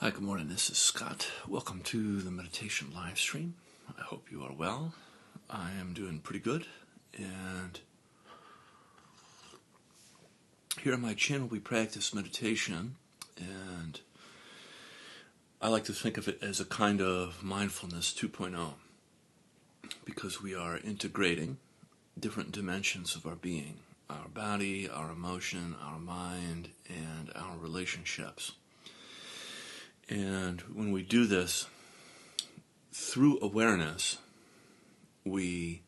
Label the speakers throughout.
Speaker 1: Hi, good morning. This is Scott. Welcome to the meditation live stream. I hope you are well. I am doing pretty good. And here on my channel, we practice meditation. And I like to think of it as a kind of mindfulness 2.0 because we are integrating different dimensions of our being, our body, our emotion, our mind, and our relationships. And when we do this through awareness, we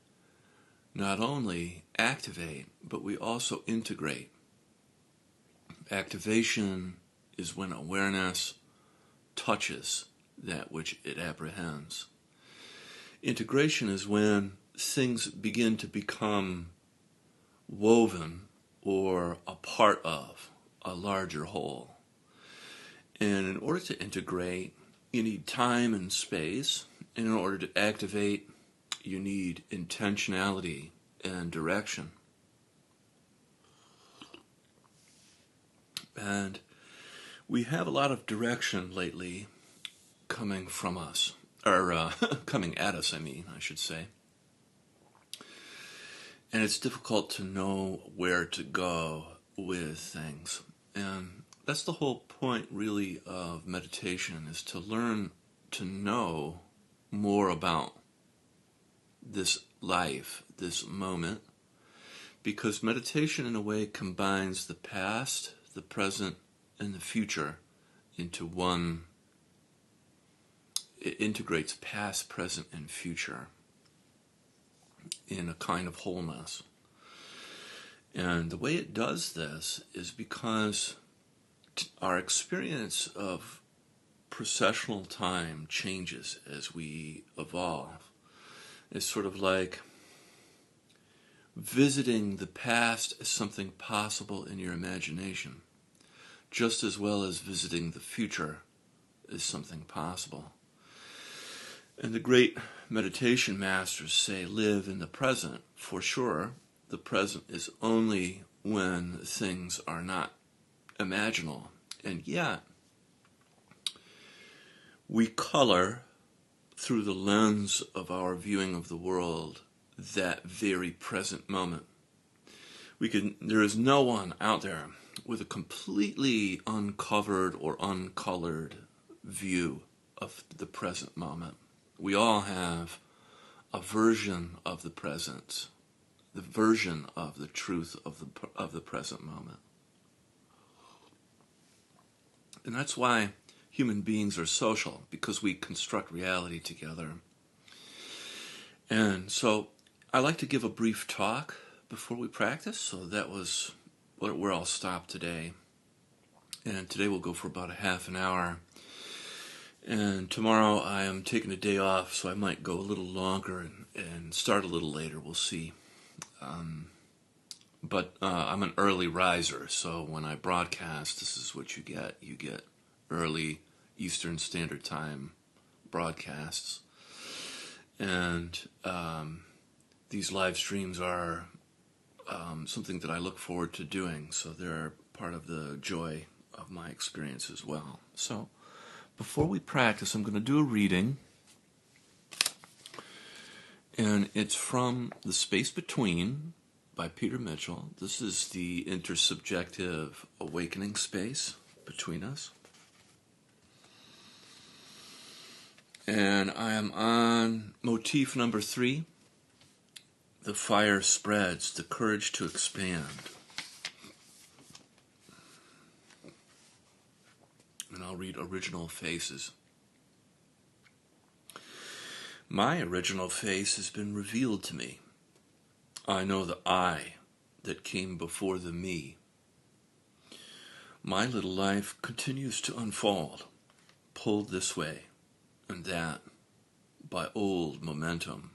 Speaker 1: not only activate, but we also integrate. Activation is when awareness touches that which it apprehends. Integration is when things begin to become woven or a part of a larger whole. And in order to integrate, you need time and space. And in order to activate, you need intentionality and direction. And we have a lot of direction lately coming from us, or coming at us, I should say. And it's difficult to know where to go with things. And that's the whole point, really, of meditation, is to learn to know more about this life, this moment, because meditation, in a way, combines the past, the present, and the future into one. It integrates past, present, and future in a kind of wholeness. And the way it does this is because our experience of processional time changes as we evolve. It's sort of like visiting the past as something possible in your imagination, just as well as visiting the future as something possible. And the great meditation masters say, live in the present. For sure, the present is only when things are not imaginal. And yet, we color through the lens of our viewing of the world that very present moment. There is no one out there with a completely uncovered or uncolored view of the present moment. We all have a version of the present, the version of the truth of the present moment. And that's why human beings are social, because we construct reality together. And so I like to give a brief talk before we practice, so that was where I'll stop today. And today we'll go for about a half an hour. And tomorrow I am taking a day off, so I might go a little longer and start a little later. We'll see. But I'm an early riser, so when I broadcast, this is what you get. You get early Eastern Standard Time broadcasts. And these live streams are something that I look forward to doing, so they're part of the joy of my experience as well. So before we practice, I'm going to do a reading. And it's from The Space Between by Peter Mitchell. This is the intersubjective awakening space between us. And I am on motif number 3. The fire spreads, the courage to expand. And I'll read Original Faces. My original face has been revealed to me. I know the I that came before the me. My little life continues to unfold, pulled this way and that by old momentums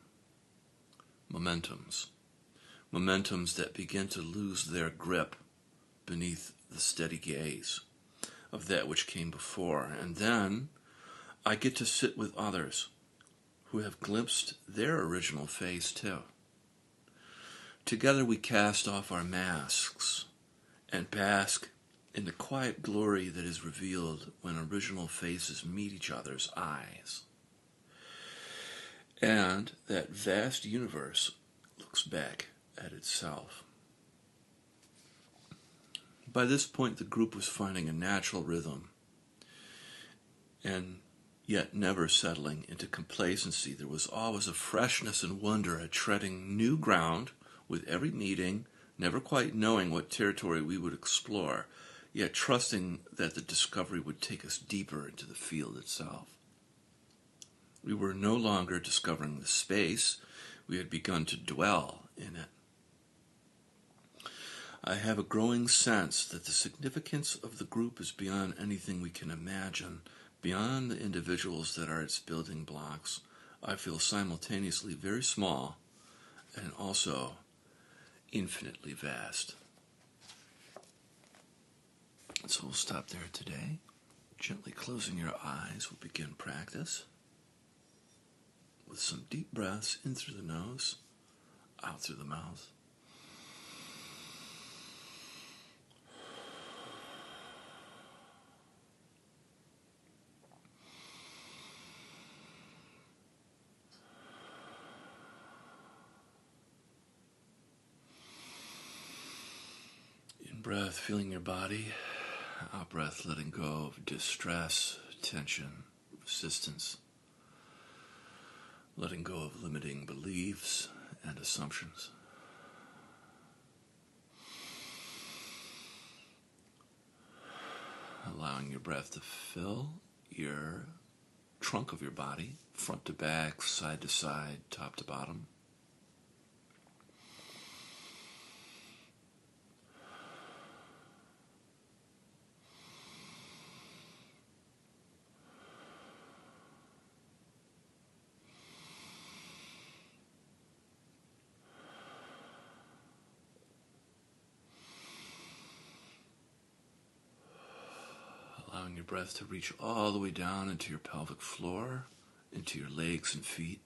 Speaker 1: that begin to lose their grip beneath the steady gaze of that which came before. And then I get to sit with others who have glimpsed their original face too. Together we cast off our masks and bask in the quiet glory that is revealed when original faces meet each other's eyes. And that vast universe looks back at itself. By this point, the group was finding a natural rhythm, and yet never settling into complacency. There was always a freshness and wonder at treading new ground with every meeting, never quite knowing what territory we would explore, yet trusting that the discovery would take us deeper into the field itself. We were no longer discovering the space, we had begun to dwell in it. I have a growing sense that the significance of the group is beyond anything we can imagine, beyond the individuals that are its building blocks. I feel simultaneously very small and also infinitely vast. So we'll stop there today. Gently closing your eyes, we'll begin practice with some deep breaths in through the nose, out through the mouth. In breath, feeling your body. Out breath, letting go of distress, tension, resistance. Letting go of limiting beliefs and assumptions. Allowing your breath to fill your trunk of your body, front to back, side to side, top to bottom. Allowing your breath to reach all the way down into your pelvic floor, into your legs and feet.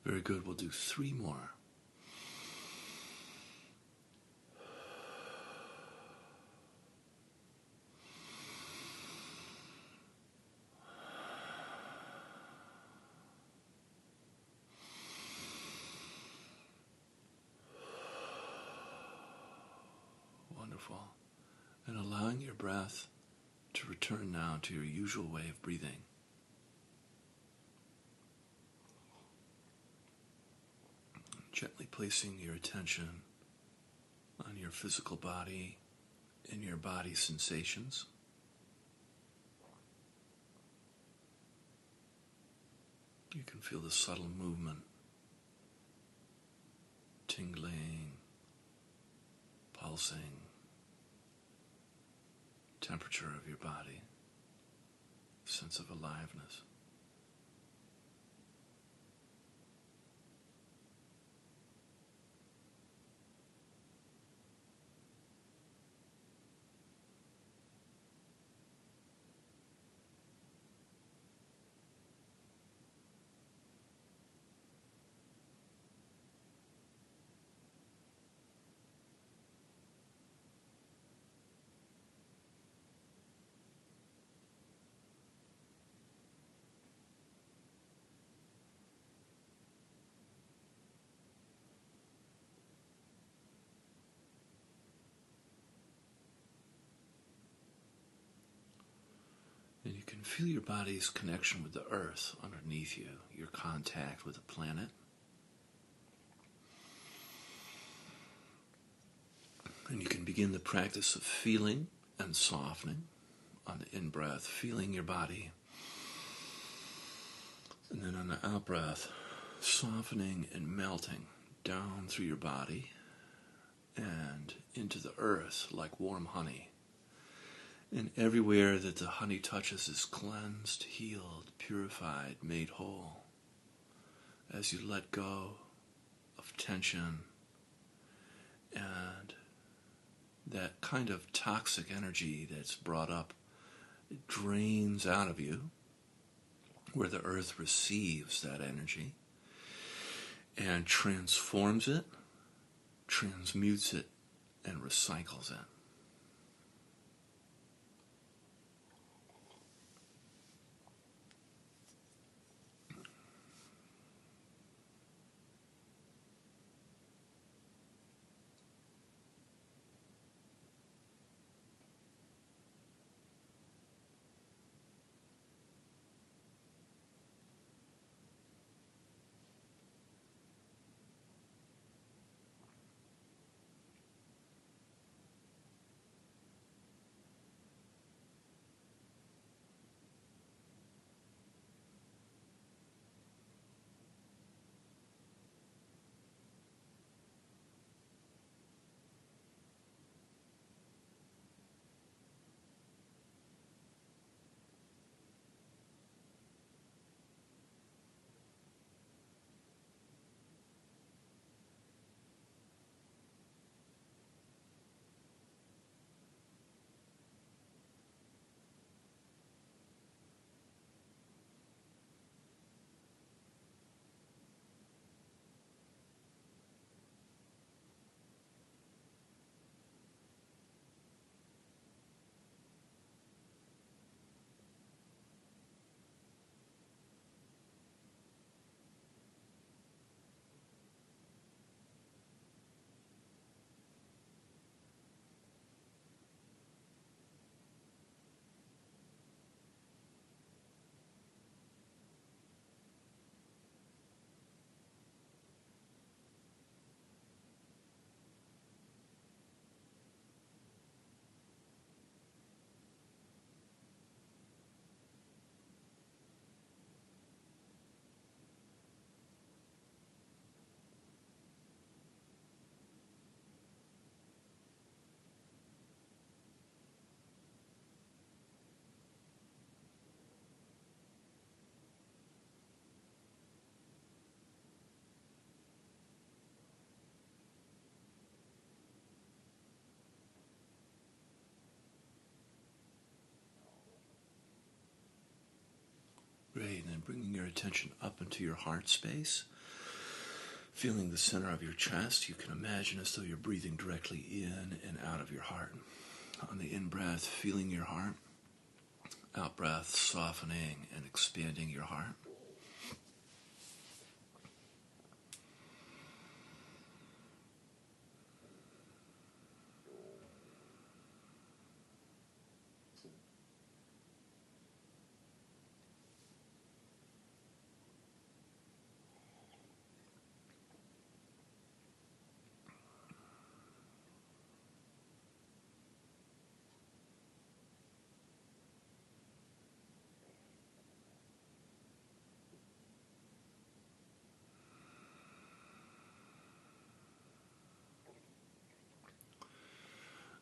Speaker 1: Very good. We'll do 3 more. Wonderful. And allowing your breath to return now to your usual way of breathing. Gently placing your attention on your physical body and your body sensations. You can feel the subtle movement, tingling, pulsing, temperature of your body, sense of aliveness. And you can feel your body's connection with the earth underneath you, your contact with the planet. And you can begin the practice of feeling and softening on the in-breath, feeling your body. And then on the out-breath, softening and melting down through your body and into the earth like warm honey. And everywhere that the honey touches is cleansed, healed, purified, made whole. As you let go of tension and that kind of toxic energy that's brought up, it drains out of you, where the earth receives that energy and transforms it, transmutes it, and recycles it. Great, and then bringing your attention up into your heart space, feeling the center of your chest. You can imagine as though you're breathing directly in and out of your heart. On the in-breath, feeling your heart. Out-breath, softening and expanding your heart.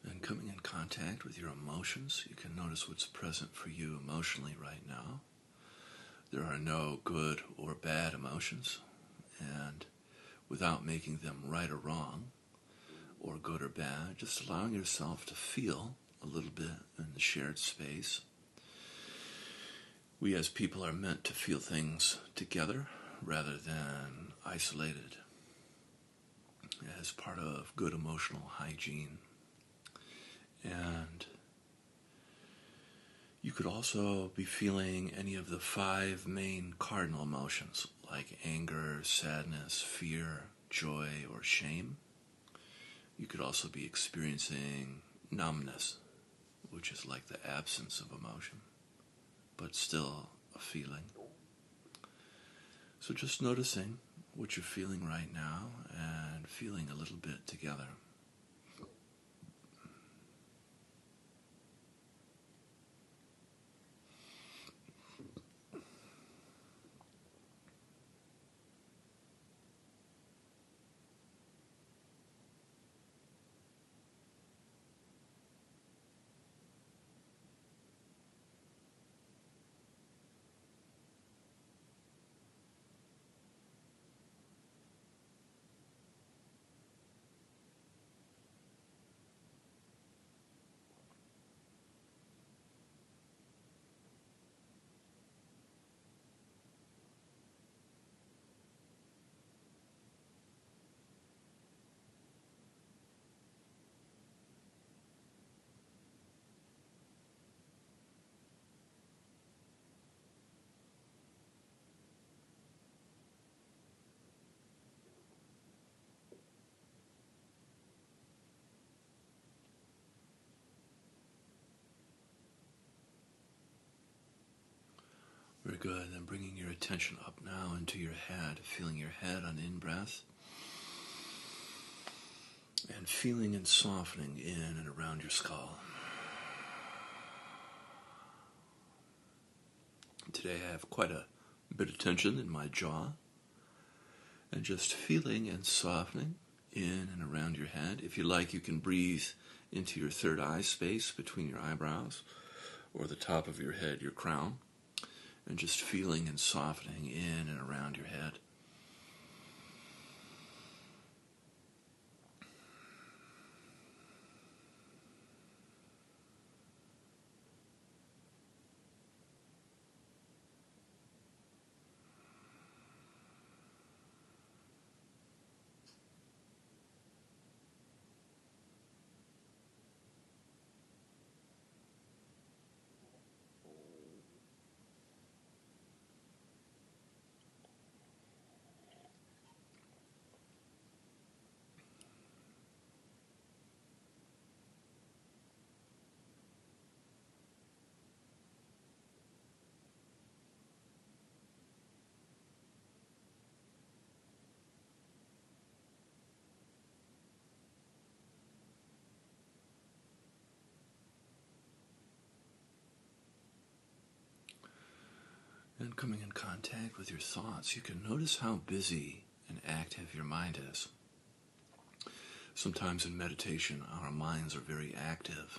Speaker 1: And coming in contact with your emotions, you can notice what's present for you emotionally right now. There are no good or bad emotions, and without making them right or wrong, or good or bad, just allowing yourself to feel a little bit in the shared space. We as people are meant to feel things together rather than isolated, as part of good emotional hygiene. And you could also be feeling any of the 5 main cardinal emotions, like anger, sadness, fear, joy, or shame. You could also be experiencing numbness, which is like the absence of emotion, but still a feeling. So just noticing what you're feeling right now and feeling a little bit together. good. Then bringing your attention up now into your head, feeling your head on in-breath, and feeling and softening in and around your skull. Today I have quite a bit of tension in my jaw, and just feeling and softening in and around your head. If you like, you can breathe into your third eye space between your eyebrows, or the top of your head, your crown, and just feeling and softening in and around your head. And coming in contact with your thoughts, you can notice how busy and active your mind is. Sometimes in meditation, our minds are very active,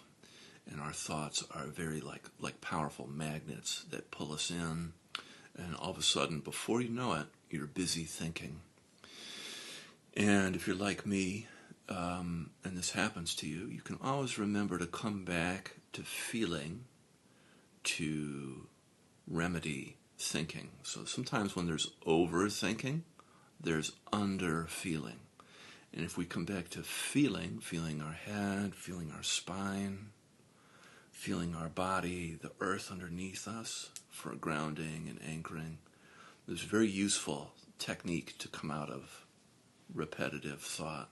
Speaker 1: and our thoughts are very like powerful magnets that pull us in, and all of a sudden, before you know it, you're busy thinking. And if you're like me, and this happens to you, you can always remember to come back to feeling, to remedy thinking. So sometimes when there's overthinking, there's under-feeling. And if we come back to feeling our head, feeling our spine, feeling our body, the earth underneath us for grounding and anchoring, there's a very useful technique to come out of repetitive thought.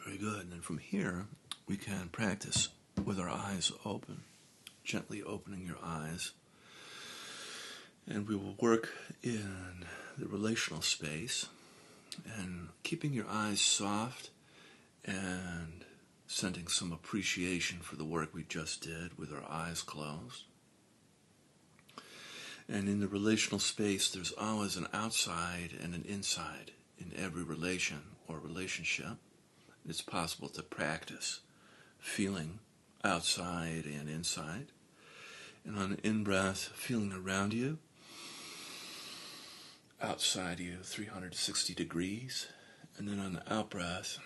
Speaker 1: Very good. And then from here, we can practice with our eyes open, gently opening your eyes. And we will work in the relational space and keeping your eyes soft and sending some appreciation for the work we just did with our eyes closed. And in the relational space, there's always an outside and an inside in every relation or relationship. It's possible to practice feeling outside and inside. And on the in-breath, feeling around you, outside you, 360 degrees. And then on the out-breath,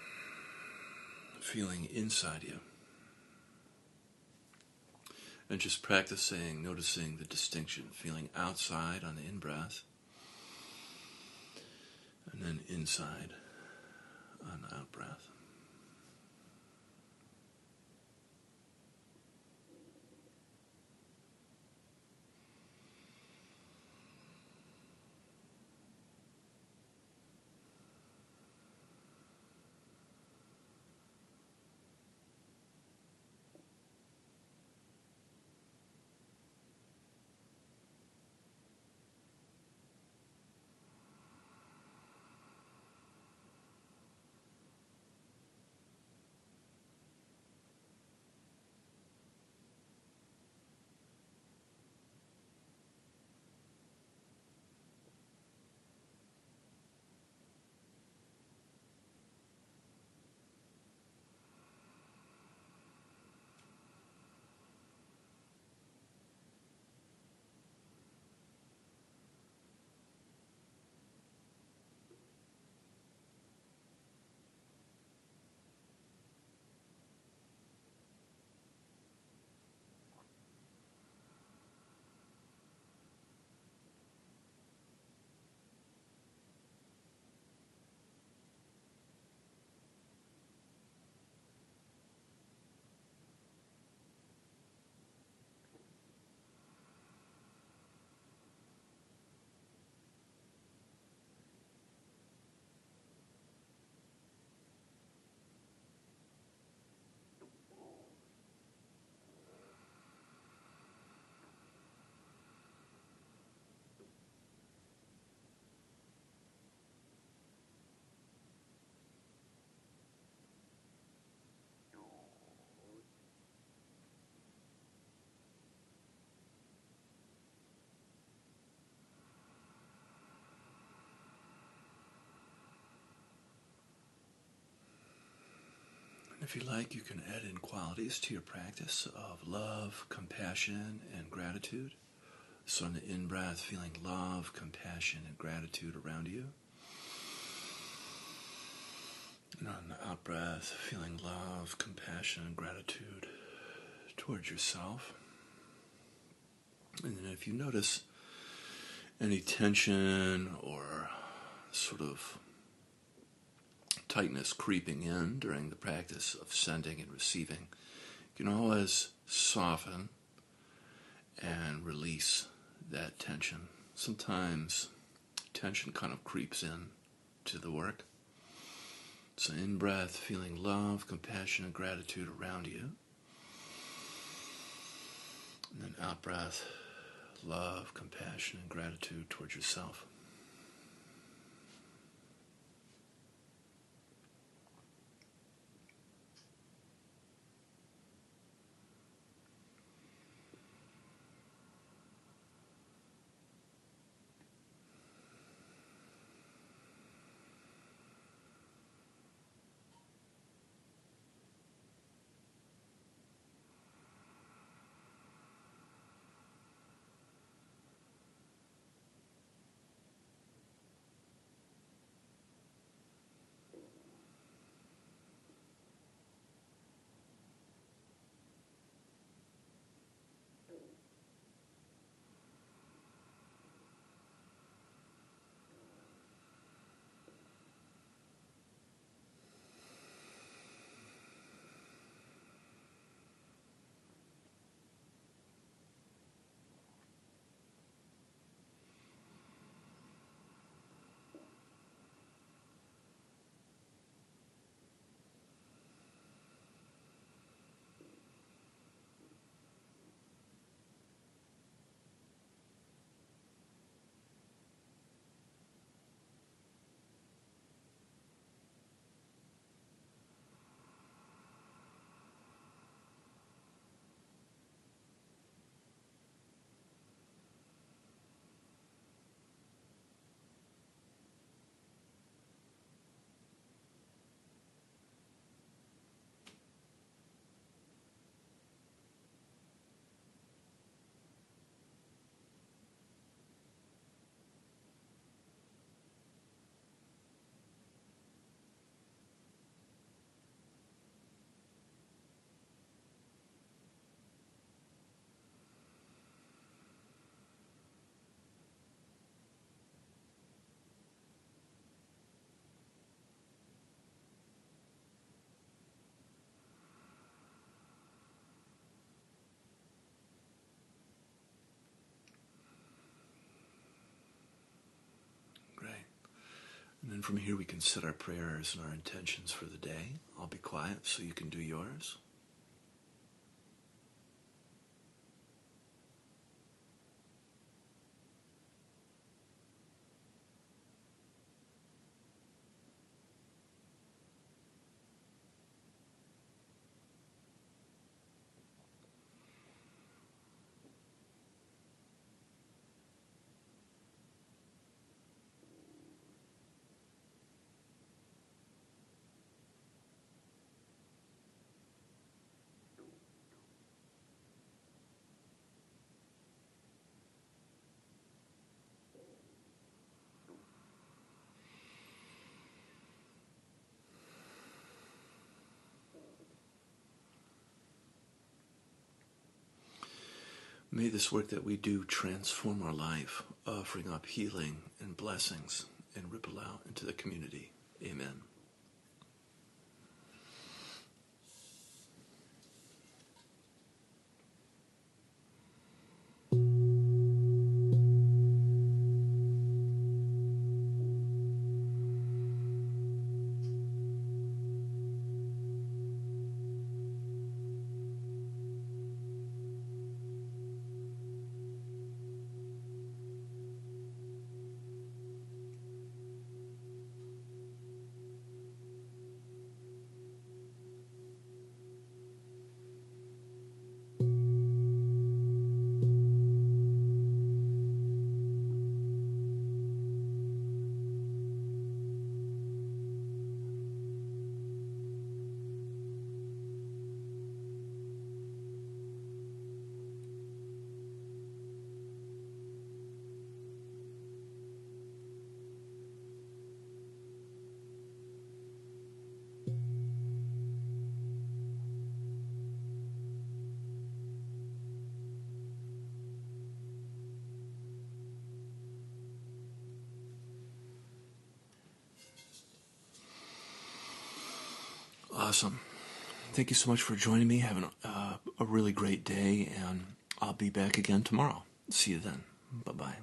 Speaker 1: feeling inside you. And just practicing, noticing the distinction, feeling outside on the in-breath, and then inside on the out-breath. If you like, you can add in qualities to your practice of love, compassion, and gratitude. So on the in-breath, feeling love, compassion, and gratitude around you. And on the out-breath, feeling love, compassion, and gratitude towards yourself. And then if you notice any tension or sort of tightness creeping in during the practice of sending and receiving, you can always soften and release that tension. Sometimes tension kind of creeps in to the work. So in breath, feeling love, compassion, and gratitude around you. And then out breath, love, compassion, and gratitude towards yourself. Great. And then from here we can set our prayers and our intentions for the day. I'll be quiet so you can do yours. May this work that we do transform our life, offering up healing and blessings and ripple out into the community. Amen. Awesome. Thank you so much for joining me. Having a really great day, and I'll be back again tomorrow. See you then. Bye-bye.